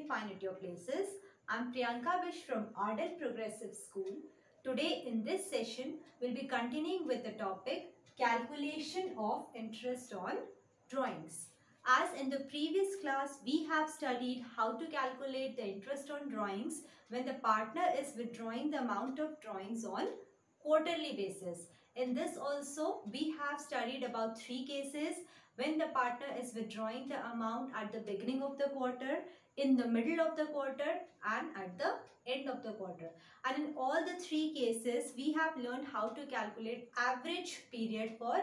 fine at your places. I'm Priyanka Bish from Ardent Progressive School. Today in this session, we'll be continuing with the topic calculation of interest on drawings. As in the previous class, we have studied how to calculate the interest on drawings when the partner is withdrawing the amount of drawings on quarterly basis. In this also, we have studied about 3 cases: when the partner is withdrawing the amount at the beginning of the quarter, in the middle of the quarter, and at the end of the quarter. And in all the 3 cases, we have learned how to calculate average period for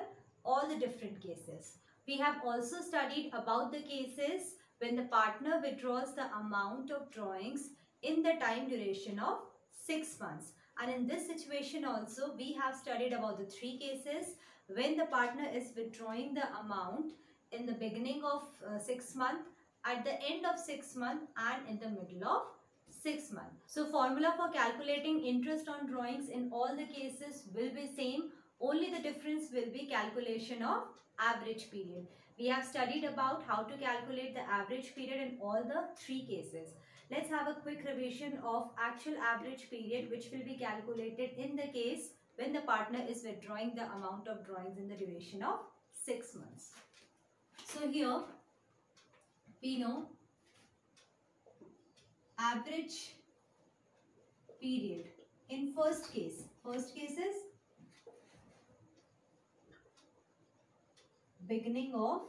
all the different cases. We have also studied about the cases when the partner withdraws the amount of drawings in the time duration of 6 months. And in this situation also, we have studied about the 3 cases when the partner is withdrawing the amount in the beginning of 6 months, at the end of 6 months, and in the middle of 6 months. So formula for calculating interest on drawings in all the cases will be same. Only the difference will be calculation of average period. We have studied about how to calculate the average period in all the 3 cases. Let's have a quick revision of actual average period, which will be calculated in the case when the partner is withdrawing the amount of drawings in the duration of 6 months. So here we know average period in first case. First case is beginning of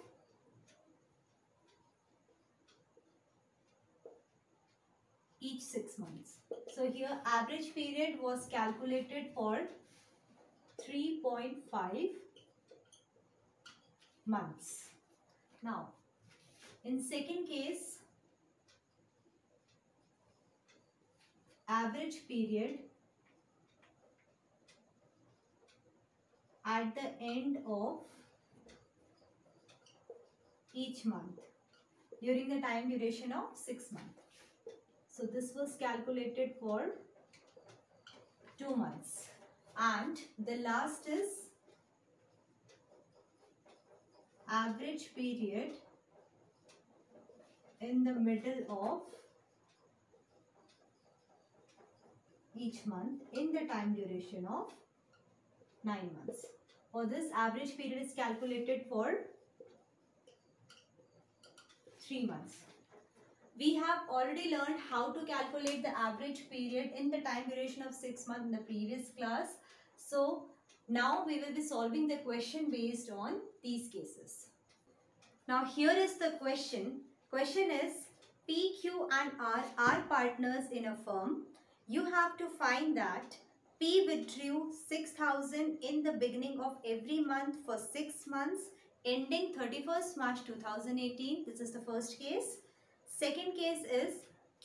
each 6 months. So here average period was calculated for 3.5 months. Now in second case, average period at the end of each month during the time duration of 6 months. So this was calculated for 2 months. And the last is average period in the middle of each month in the time duration of 9 months. For this, average period is calculated for 3 months. We have already learned how to calculate the average period in the time duration of 6 months in the previous class. So now we will be solving the question based on these cases. Now here is the question. Question is, P, Q and R are partners in a firm. You have to find that P withdrew 6,000 in the beginning of every month for 6 months ending 31st March 2018. This is the first case. Second case is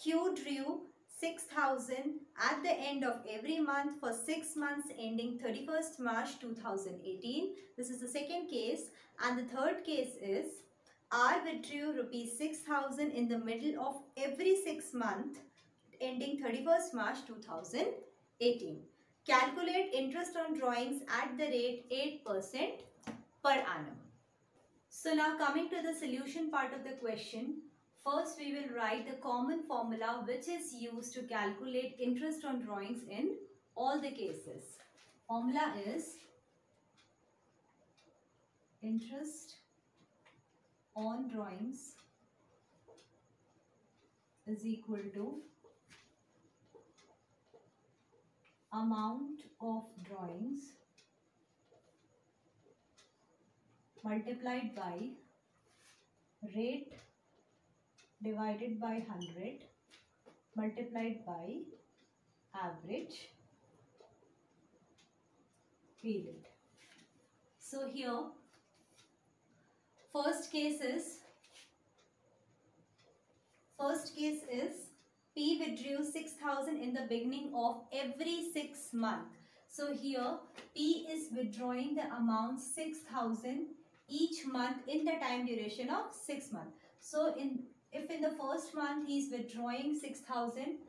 Q drew 6,000 at the end of every month for 6 months ending 31st March 2018. This is the second case. And the third case is R withdrew rupees 6,000 in the middle of every 6 months ending 31st March 2018. Calculate interest on drawings at the rate 8% per annum. So now coming to the solution part of the question. First, we will write the common formula which is used to calculate interest on drawings in all the cases. Formula is interest on drawings is equal to amount of drawings multiplied by rate divided by 100 multiplied by average period. So here first case is P withdrew 6,000 in the beginning of every 6 months. So here P is withdrawing the amount 6,000 each month in the time duration of 6 months. So if in the first month he is withdrawing 6,000,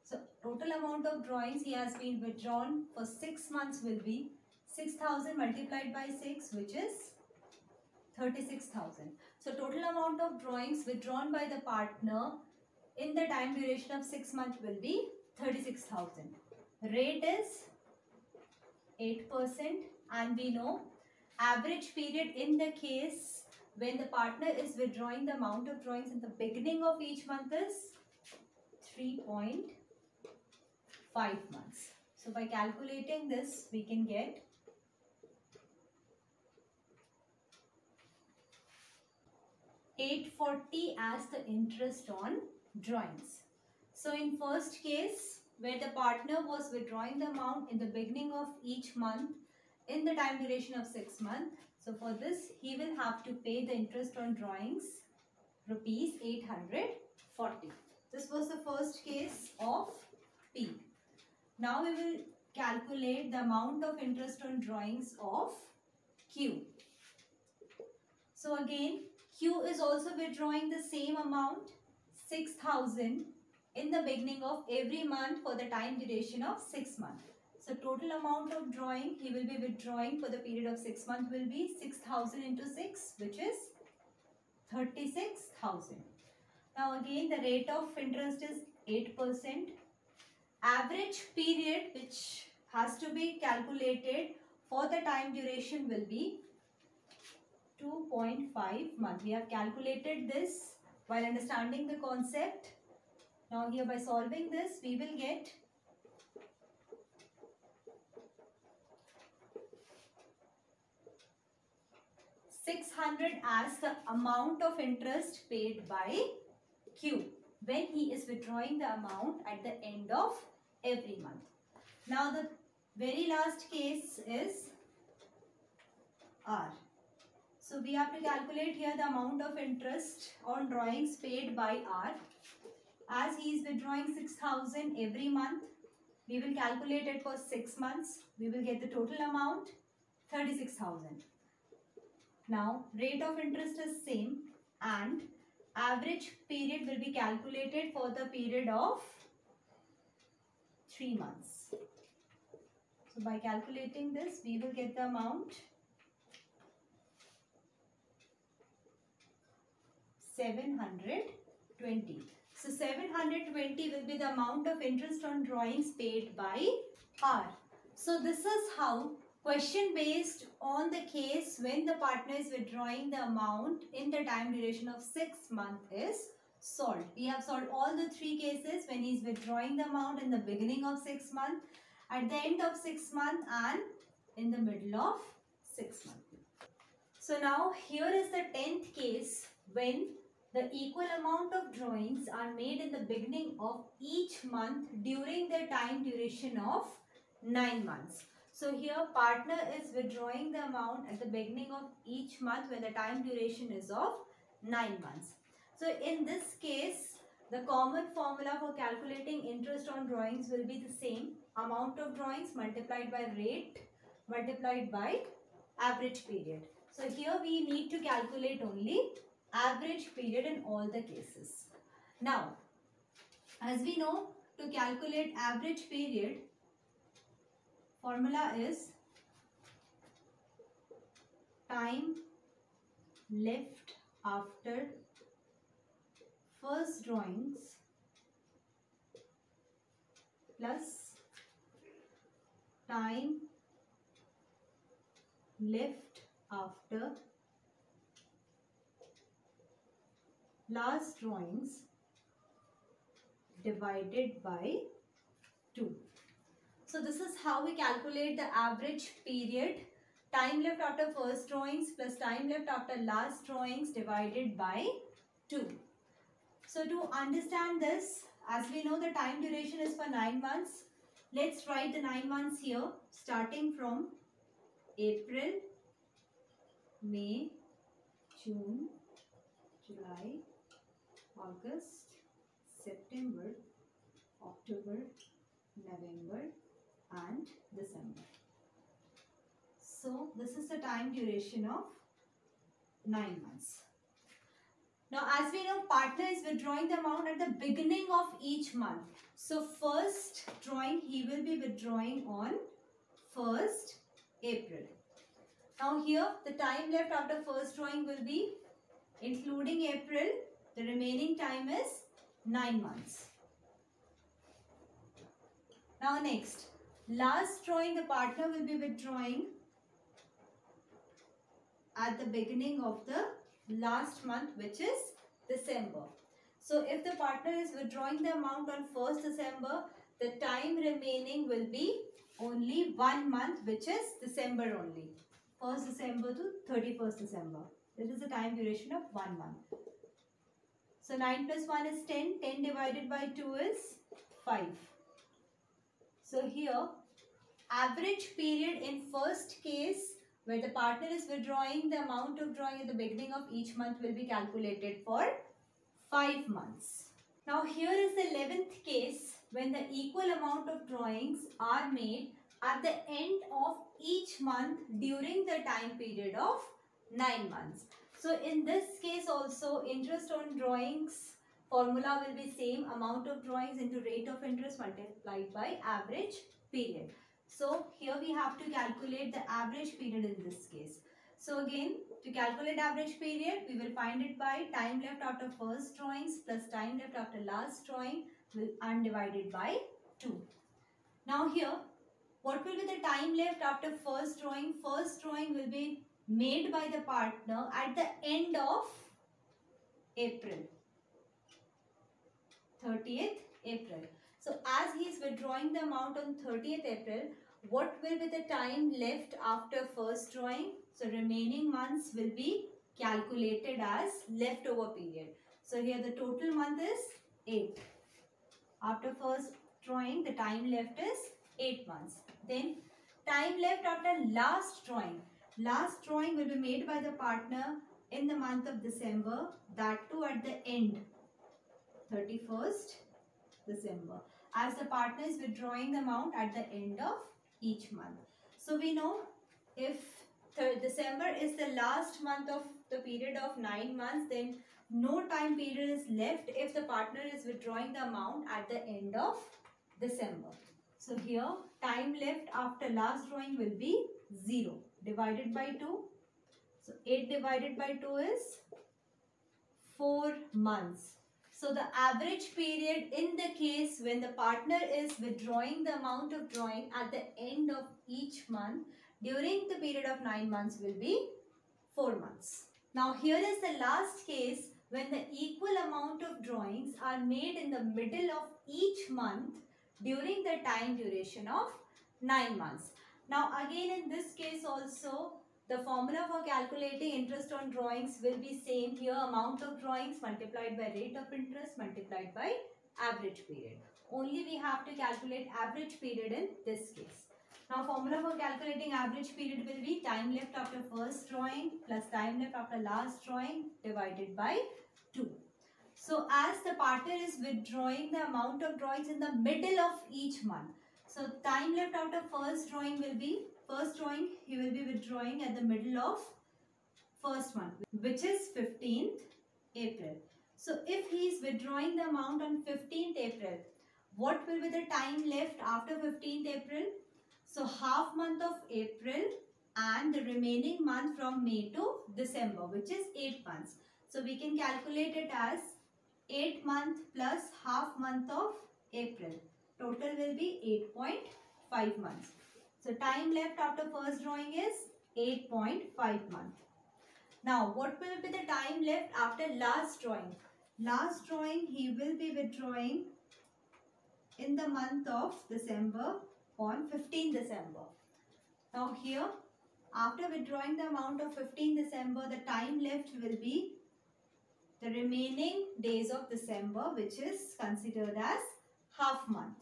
so total amount of drawings he has been withdrawn for 6 months will be 6,000 multiplied by 6, which is 36,000. So total amount of drawings withdrawn by the partner in the time duration of 6 months will be 36,000. Rate is 8%, and we know average period in the case when the partner is withdrawing the amount of drawings in the beginning of each month is 3.5 months. So by calculating this, we can get 840 as the interest on drawings. So in first case, where the partner was withdrawing the amount in the beginning of each month in the time duration of 6 months, so for this he will have to pay the interest on drawings rupees 840. This was the first case of P. Now we will calculate the amount of interest on drawings of Q. So again, Q is also withdrawing the same amount, 6,000, in the beginning of every month for the time duration of 6 months. So total amount of drawing he will be withdrawing for the period of 6 months will be 6,000 into 6, which is 36,000. Now again the rate of interest is 8%. Average period which has to be calculated for the time duration will be 2.5 months. We have calculated this while understanding the concept. Now here by solving this we will get 600 as the amount of interest paid by Q when he is withdrawing the amount at the end of every month. Now the very last case is R. So we have to calculate here the amount of interest on drawings paid by R. As he is withdrawing 6,000 every month, we will calculate it for 6 months. We will get the total amount 36,000. Now rate of interest is same and average period will be calculated for the period of 3 months. So by calculating this we will get the amount 720. So 720 will be the amount of interest on drawings paid by R. So this is how question based on the case when the partner is withdrawing the amount in the time duration of 6 months is solved. We have solved all the 3 cases when he is withdrawing the amount in the beginning of 6 months, at the end of 6 months and in the middle of 6 months. So now here is the 10th case when the equal amount of drawings are made in the beginning of each month during the time duration of 9 months. So here partner is withdrawing the amount at the beginning of each month when the time duration is of 9 months. So in this case, the common formula for calculating interest on drawings will be the same. Amount of drawings multiplied by rate multiplied by average period. So here we need to calculate only average period in all the cases. Now, as we know, to calculate average period, formula is time left after first drawings plus time left after last drawings divided by 2. So this is how we calculate the average period, time left after first drawings plus time left after last drawings divided by 2. So to understand this, as we know the time duration is for 9 months, let's write the 9 months here starting from April, May, June, July, August, September, October, November and December. So this is the time duration of 9 months. Now as we know, partner is withdrawing the amount at the beginning of each month. So first drawing he will be withdrawing on 1st April. Now here the time left after first drawing will be including April. The remaining time is 9 months. Now next, last drawing, the partner will be withdrawing at the beginning of the last month, which is December. So if the partner is withdrawing the amount on 1st December, the time remaining will be only 1 month, which is December only. 1st December to 31st December. This is the time duration of 1 month. So 9 plus 1 is 10. 10 divided by 2 is 5. So here, average period in first case, where the partner is withdrawing, the amount of drawing at the beginning of each month will be calculated for 5 months. Now here is the 11th case, when the equal amount of drawings are made at the end of each month during the time period of 9 months. So in this case also, interest on drawings formula will be same, amount of drawings into rate of interest multiplied by average period. So here we have to calculate the average period in this case. So again, to calculate average period, we will find it by time left after first drawings plus time left after last drawing and divided by 2. Now here, what will be the time left after first drawing? First drawing will be made by the partner at the end of April, 30th April. So as he is withdrawing the amount on 30th April, what will be the time left after first drawing? So remaining months will be calculated as leftover period. So here the total month is 8. After first drawing, the time left is 8 months. Then time left after last drawing. Last drawing will be made by the partner in the month of December, that too at the end, 31st December, as the partner is withdrawing the amount at the end of each month. So we know if December is the last month of the period of 9 months, then no time period is left if the partner is withdrawing the amount at the end of December. So here time left after last drawing will be 0 divided by 2. So 8 divided by 2 is 4 months. So the average period in the case when the partner is withdrawing the amount of drawing at the end of each month during the period of 9 months will be 4 months. Now here is the last case when the equal amount of drawings are made in the middle of each month during the time duration of 9 months. Now again in this case also, the formula for calculating interest on drawings will be same here, amount of drawings multiplied by rate of interest multiplied by average period. Only we have to calculate average period in this case. Now formula for calculating average period will be time left after first drawing plus time left after last drawing divided by 2. So as the partner is withdrawing the amount of drawings in the middle of each month. So time left after first drawing will be, first drawing he will be withdrawing at the middle of first month, which is 15th April. So if he is withdrawing the amount on 15th April, what will be the time left after 15th April? So half month of April and the remaining month from May to December, which is 8 months. So we can calculate it as 8 month plus half month of April. Total will be 8.5 months. So time left after first drawing is 8.5 months. Now what will be the time left after last drawing? Last drawing he will be withdrawing in the month of December on 15 December. Now here after withdrawing the amount of 15 December, the time left will be the remaining days of December, which is considered as half month.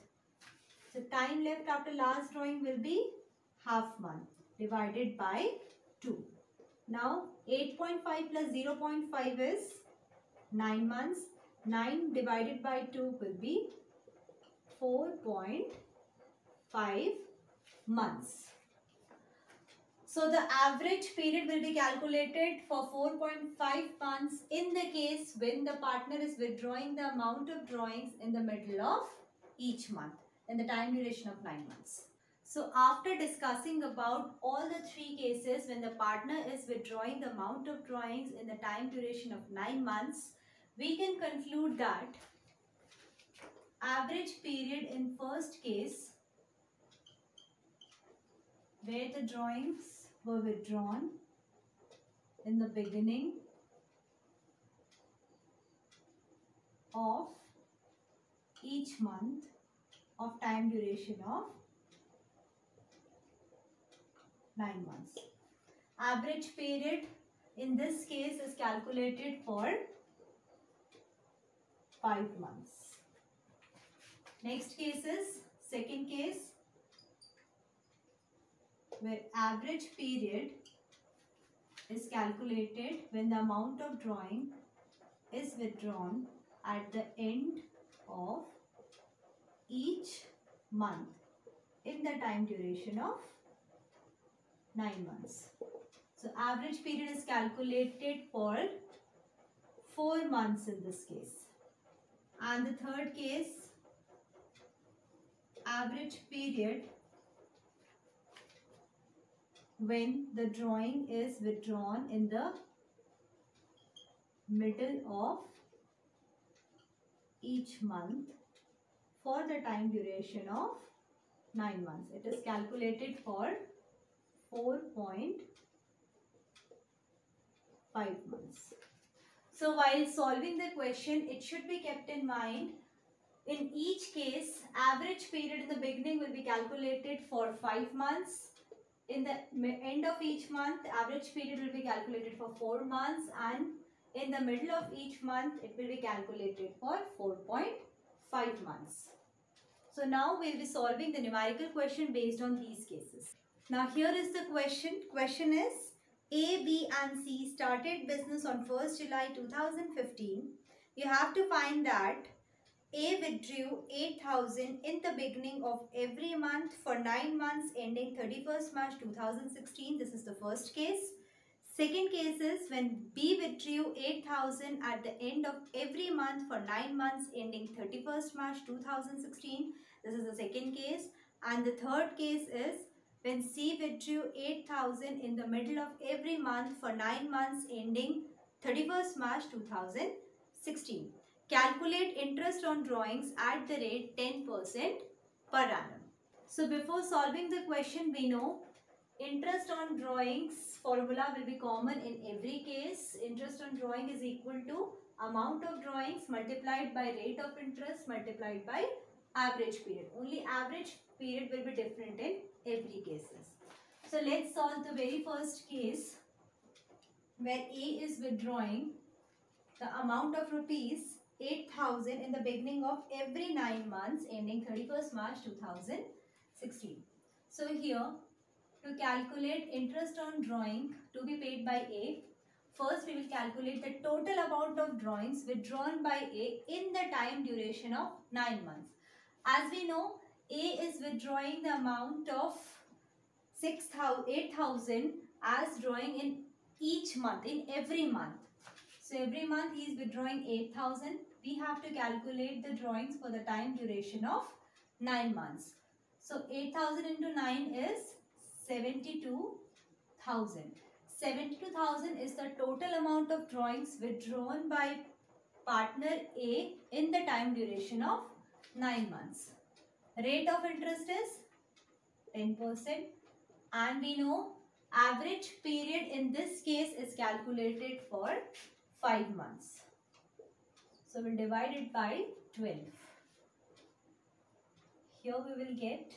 So time left after last drawing will be half month divided by 2. Now 8.5 plus 0.5 is 9 months. 9 divided by 2 will be 4.5 months. So the average period will be calculated for 4.5 months in the case when the partner is withdrawing the amount of drawings in the middle of each month in the time duration of 9 months. So after discussing about all the 3 cases when the partner is withdrawing the amount of drawings in the time duration of 9 months, we can conclude that average period in first case where the drawings were withdrawn in the beginning of each month of time duration of 9 months. Average period in this case is calculated for 5 months. Next case is second case where average period is calculated when the amount of drawing is withdrawn at the end of each month in the time duration of 9 months. So average period is calculated for 4 months in this case. And the third case, average period when the drawing is withdrawn in the middle of each month for the time duration of 9 months. It is calculated for 4.5 months. So while solving the question, it should be kept in mind, in each case, average period in the beginning will be calculated for 5 months. In the end of each month, average period will be calculated for 4 months, and in the middle of each month, it will be calculated for 4.5 months. So now we will be solving the numerical question based on these cases. Now here is the question. Question is, A, B and C started business on 1st July 2015. You have to find that A withdrew 8,000 in the beginning of every month for 9 months ending 31st March 2016. This is the first case. Second case is when B withdrew 8,000 at the end of every month for 9 months ending 31st March 2016. This is the second case. And the third case is when C withdrew 8,000 in the middle of every month for 9 months ending 31st March 2016. Calculate interest on drawings at the rate 10% per annum. So before solving the question, we know interest on drawings formula will be common in every case. Interest on drawing is equal to amount of drawings multiplied by rate of interest multiplied by average period. Only average period will be different in every cases. So let's solve the very first case where A is withdrawing the amount of rupees 8,000 in the beginning of every 9 months ending 31st March 2016. So here, to calculate interest on drawing to be paid by A, first we will calculate the total amount of drawings withdrawn by A in the time duration of 9 months. As we know, A is withdrawing the amount of 8,000 as drawing in each month, in every month. So every month he is withdrawing 8,000. We have to calculate the drawings for the time duration of 9 months. So 8,000 into 9 is 72,000. 72,000 is the total amount of drawings withdrawn by partner A in the time duration of 9 months. Rate of interest is 10%, and we know average period in this case is calculated for 5 months. So we'll divide it by 12. Here we will get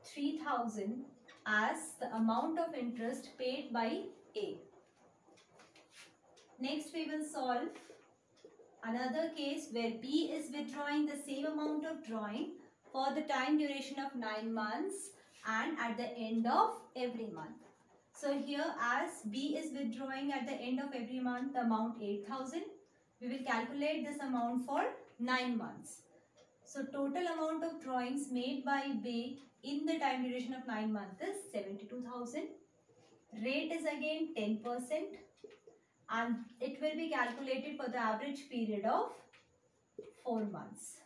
3,000 as the amount of interest paid by A. Next we will solve another case where B is withdrawing the same amount of drawing for the time duration of 9 months and at the end of every month. So here, as B is withdrawing at the end of every month the amount 8,000, we will calculate this amount for 9 months. So total amount of drawings made by B in the time duration of 9 months is 72,000. Rate is again 10%, and it will be calculated for the average period of 4 months.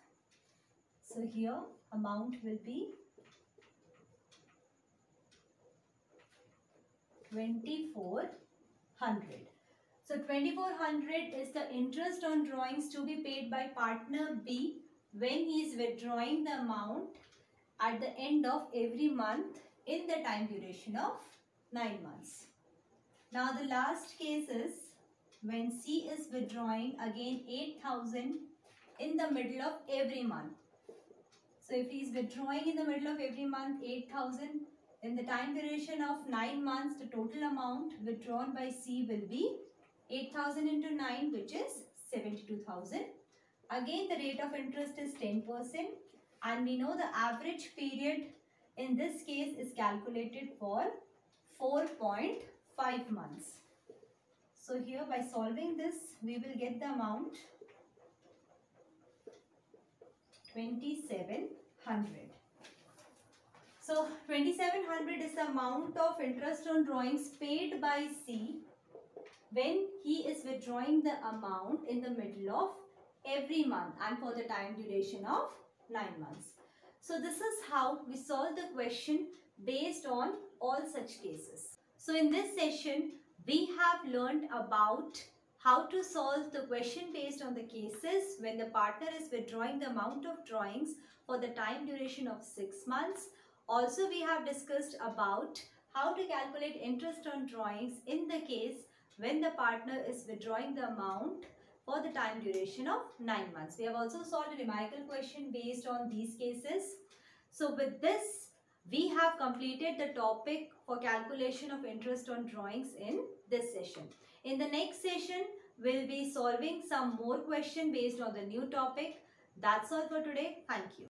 So here amount will be 2,400. So 2400 is the interest on drawings to be paid by partner B when he is withdrawing the amount at the end of every month in the time duration of 9 months. Now the last case is when C is withdrawing again 8,000 in the middle of every month. So if he is withdrawing in the middle of every month 8,000, in the time duration of 9 months, the total amount withdrawn by C will be 8,000 into 9, which is 72,000. Again, the rate of interest is 10%, and we know the average period in this case is calculated for 4.5 months. So here by solving this, we will get the amount 2700. So 2700 is the amount of interest on drawings paid by C when he is withdrawing the amount in the middle of every month and for the time duration of 9 months. So this is how we solve the question based on all such cases. So in this session, we have learned about how to solve the question based on the cases when the partner is withdrawing the amount of drawings for the time duration of 6 months. Also, we have discussed about how to calculate interest on drawings in the case when the partner is withdrawing the amount for the time duration of 9 months. We have also solved a numerical question based on these cases. So with this, we have completed the topic for calculation of interest on drawings in this session. In the next session, we'll be solving some more questions based on the new topic. That's all for today. Thank you.